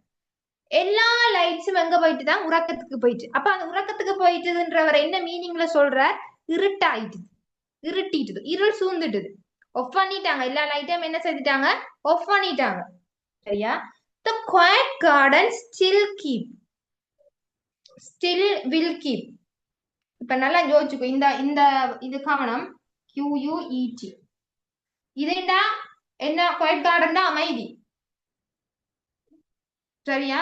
எல்லா லைட்ஸும் எங்க போயிட்டு தான்? உறக்கத்துக்கு போயிட்டு. அப்ப அந்த உறக்கத்துக்கு போயிட்டுன்றவர் என்ன மீனிங்ல சொல்றார்? இருட்டாயிட்டுது, இருட்டிட்டுது, இருள் சூழ்ந்துட்டுது, ஆஃப் பண்ணிட்டாங்க. எல்லா லைட்டையும் என்ன செய்துட்டாங்க? ஆஃப் பண்ணிட்டாங்க. சரியா? The quiet garden still will keep. இப்ப நல்லா யோசிச்சுக்கோ, இந்த இது கவனம், QUET. இதுண்டா என்ன? குவைட் கார்டன் தான் அமைதி. சரியா?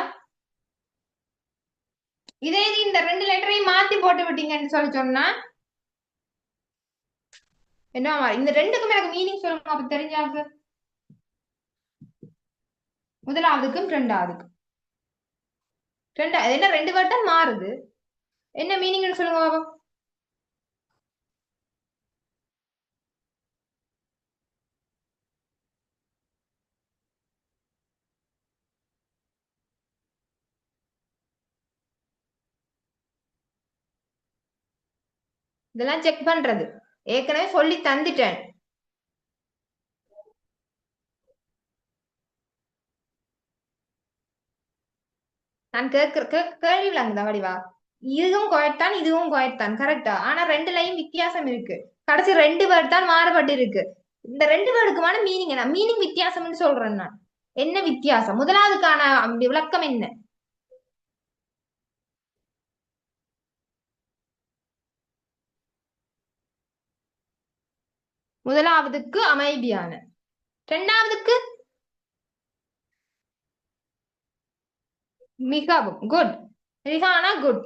இதே இந்த 2 லெட்டரையும் மாத்தி போட்டு விட்டீங்கன்னு சொல்லி சொன்னா என்ன? இந்த 2க்கும் எனக்கு மீனிங் சொல்லுங்க அப்ப தெரிஞ்சாக்கு. முதலாவதுக்கும் 2வதுக்கும் என்ன 2 வேர்ட் தான் மாறுது, என்ன மீனிங்னு சொல்லுங்க பாப்போம். இதெல்லாம் செக் பண்றது ஏற்கனவே சொல்லி தந்துட்டேன். நான் கேள்வி விளங்குதா வடிவா? இதுவும் குவைத்தான், இதுவும் குவைத்தான், கரெக்டா? ஆனா 2லையும் வித்தியாசம் இருக்கு. கடைசி 2 வேர்ட் தான் மாறுபட்டு இருக்கு. இந்த 2 வேர்டுக்குமான மீனிங் என்ன? மீனிங் வித்தியாசம்னு சொல்றேன் நான். என்ன வித்தியாசம்? முதலாவதுக்கான விளக்கம் என்ன? முதலாவதுக்கு அமைதியான, 2வதுக்கு மிகவும். குட். ரிஹானா குட்.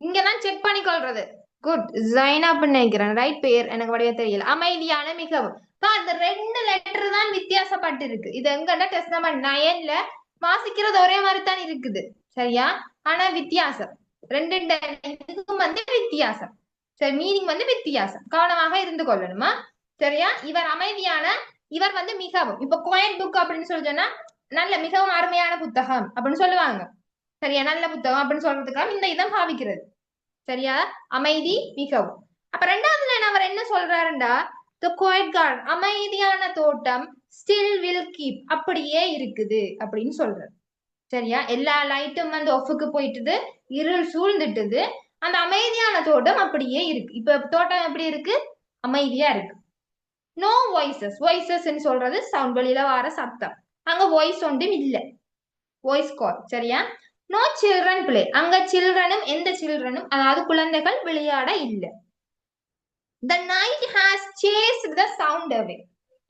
இங்கதான் செக் பண்ணிக்கொள்றது. குட். ஜைனாப் நினைக்கிறேன், ரைட் பேர் எனக்கு வடிவா தெரியல. அமைதியான, மிகவும். அந்த 2 லெட்டர் தான் வித்தியாசப்பட்டு இருக்கு. இது எங்கன்னா டெஸ்ட் நம்பர் 9ல வாசிக்கிறது ஒரே மாதிரி தான் இருக்குது. சரியா? ஆனா வித்தியாசம் 2 இதுக்கும் வந்து வித்தியாசம். சரி, மீனிங் வந்து வித்தியாசம், கவனமாக இருந்து கொள்ளணுமா? சரியா? இவர் அமைதியான, இவர் வந்து மிகவும். இப்ப குவைட் புக் அப்படின்னு சொல்லி சொன்னா நல்ல மிகவும் அருமையான புத்தகம் அப்படின்னு சொல்லுவாங்க. சரியா, நல்ல புத்தகம் அப்படின்னு சொல்றதுக்காக இந்த இதை பாவிக்கிறது. சரியா, அமைதி மிகவும். அப்ப ரெண்டாவதுல அவர் என்ன சொல்றாருண்டா, த குவைட் கார்டன், அமைதியான தோட்டம், ஸ்டில் வில் கீப், அப்படியே இருக்குது அப்படின்னு சொல்றாரு. சரியா, எல்லா லைட்டும் வந்து ஒஃபுக்கு போயிட்டுது, இருள் சூழ்ந்துட்டுது, அந்த அமைதியான தோட்டம் அப்படியே இருக்கு. இப்ப தோட்டம் எப்படி இருக்கு? அமைதியா இருக்கு. நோ வாய்ஸஸ், வாய்ஸஸ் சொல்றது சவுண்ட், வெளியில வர சத்தம். அங்க வாய்ஸ் ஒன்றும் இல்ல, வாய்ஸ் கால். சரியா, நோ சில்ட்ரன் பிளே, அங்க சில்ட்ரனும் எந்த சில்ட்ரனும் அதாவது குழந்தைகள் விளையாட இல்ல. The night has chased the sound away,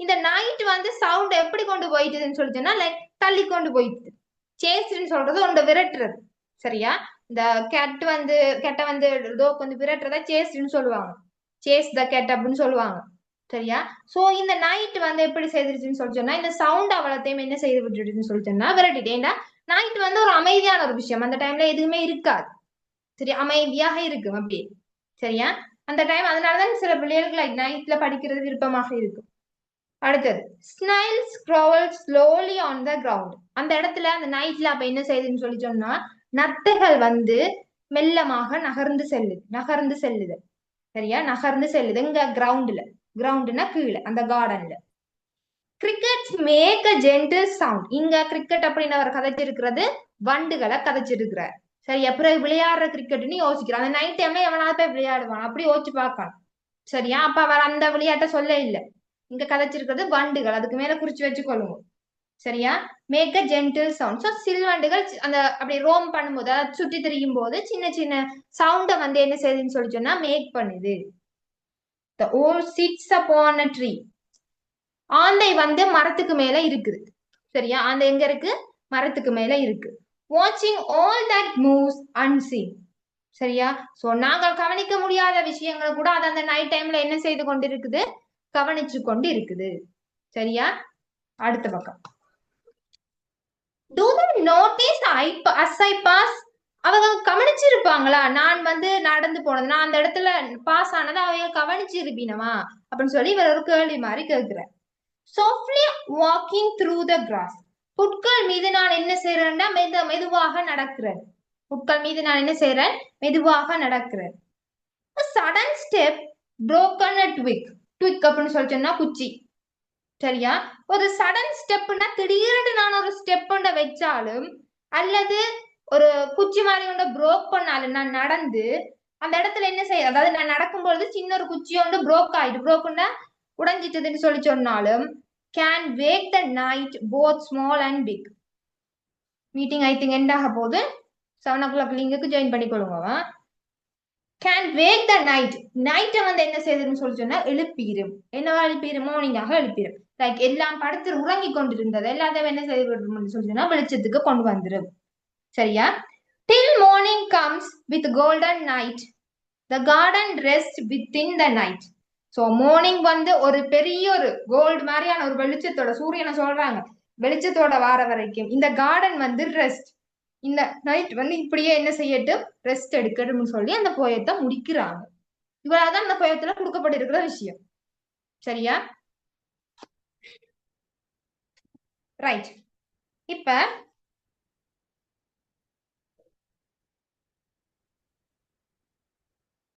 இந்த நைட் வந்து சவுண்ட் எப்படி கொண்டு போயிட்டுதுன்னு சொல்லிச்சுன்னா லைக் தள்ளி கொண்டு போயிட்டு. சேஸ்ட்னு சொல்றது ஒன்று விரட்டுறது. சரியா, இந்த கேட் வந்து கெட்ட வந்து டோக் வந்து விரட்டுறத சேஸ்ட்னு சொல்லுவாங்க, சேஸ் த கேட் அப்படின்னு சொல்லுவாங்க. சரியா, சோ இந்த நைட் வந்து எப்படி செய்திருச்சுன்னு சொல்லி சொன்னா இந்த சவுண்ட் அவ்வளத்தையும் என்ன செய்து விட்டுடுன்னு சொல்லி சொன்னா விரட்டிட்டு. ஏன்னா நைட் வந்து ஒரு அமைதியான ஒரு விஷயம், அந்த டைம்ல எதுவுமே இருக்காது. சரி, அமைதியாக இருக்கும் அப்படியே. சரியா, அந்த டைம் அதனாலதான் சில பிள்ளைகளுக்கு நைட்ல படிக்கிறது விருப்பமாக இருக்கும். அடுத்தது, snail scroll slowly on the ground, அந்த இடத்துல அந்த நைட்ல அப்ப என்ன செய்யுதுன்னு சொல்லி சொன்னா நத்தைகள் வந்து மெல்லமாக நகர்ந்து செல்லுது, நகர்ந்து செல்லுது. சரியா, நகர்ந்து செல்லுது இங்க கிரவுண்ட்ல, கிரவுண்ட்னா கீழே அந்த கார்டன்ல. Cricket make a gentle sound, இங்க கிரிக்கெட் அப்படின்னு அவர் கதைச்சிருக்கிறது வண்டுகளை கதைச்சிருக்கிறார். சரி, அப்புறம் விளையாடுற கிரிக்கெட்னு யோசிக்கிறான். அந்த நைட் டைம்ல எவனாவது போய் விளையாடுவான், அப்படி யோசிச்சு பார்க்கலாம். சரியா, அப்ப அவர் அந்த விளையாட்டை சொல்ல இல்லை, இங்க கதைச்சிருக்கிறது வண்டுகள், அதுக்கு மேல குறிச்சு வச்சு கொள்ளுவோம். சரியா, make a gentle sound. So சில்வண்டுகள் அந்த அப்படி ரோம் பண்ணும்போது, அதாவது சுற்றி திரியும் போது சின்ன சின்ன சவுண்டை வந்து என்ன செய்யுதுன்னு சொல்லி சொன்னா மேக் பண்ணுது. The owl sits upon a tree, ஆந்தை வந்து மரத்துக்கு மேல இருக்குது. சரியா, ஆந்தை எங்க இருக்கு? மரத்துக்கு மேல இருக்கு. வாட்சிங் ஆல் தட் மூவ்ஸ் அன்சீன். சரியா, சோ நாங்கள் கவனிக்க முடியாத விஷயங்களை கூட அது அந்த நைட் டைம்ல என்ன செய்து கொண்டிருக்குது? கவனிச்சு கொண்டு இருக்குது. சரியா, அடுத்த பக்கம். Do they notice as I pass, அவங்க கவனிச்சிருப்பாங்களா நான் வந்து நடந்து போனது, நான் அந்த இடத்துல பாஸ் ஆனதை அவங்க கவனிச்சிருப்பீனமா அப்படின்னு சொல்லி இவர் ஒரு கேள்வி மாதிரி கேட்கிறார். softly walking through the grass, புட்கள் மீது நான் என்ன செய்யறேன்னா மெதுவாக நடக்கிறேன். புட்கள் மீது நான் என்ன செய்யறேன்? மெதுவாக நடக்கிறேன். a sudden step broken a twig, twig அப்படின்னு சொல்லி சொன்னா குச்சி. சரியா, ஒரு சடன் ஸ்டெப்னா திடீர்னு நான் ஒரு ஸ்டெப் ஒன்றை வச்சாலும் அல்லது ஒரு குச்சி மாதிரி ஒன்றை ப்ரோக் பண்ணாலும் நான் நடந்து அந்த இடத்துல என்ன செய்ய, அதாவது நான் நடக்கும்பொழுது சின்ன ஒரு குச்சி ஒன்று ப்ரோக் ஆயிட்டு, ப்ரோக்குன்னா உடைஞ்சிட்டதுன்னு சொல்லி சொன்னாலும் can wake the night both small and big. Meeting I think end ஆக போது 7 o'clock லிங்குக்கு ஜாயின் பண்ணிக்கொள்ளுங்க. கேன் வேக் த நைட், நைட்டை வந்து என்ன செய்யுதுன்னு சொல்லி சொன்னா எழுப்பிடும். என்னவா எழுப்பிடும்? மார்னிங்காக எழுப்பிடும். லைக் எல்லாம் படுத்து உறங்கி கொண்டிருந்தது எல்லாத்தையும் என்ன செய்து சொல்லி சொன்னா வெளிச்சத்துக்கு கொண்டு வந்துடும். சரியா, till morning comes with golden night, the garden rest within the night. So morning வந்து ஒரு பெரிய ஒரு கோல்டு மாதிரியான ஒரு வெளிச்சத்தோட, சூரியனை சொல்றாங்க, வெளிச்சத்தோட வார வரைக்கும் இந்த கார்டன் வந்து ரெஸ்ட், இந்த நைட் வந்து இப்படியே என்ன செய்யட்டும்? ரெஸ்ட் எடுக்கட்டும்னு சொல்லி அந்த போயத்தை முடிக்கிறாங்க. இவ்வளவுதான் அந்த போயத்துல கொடுக்கப்பட்டிருக்கிற விஷயம். சரியா, ரைட். இப்ப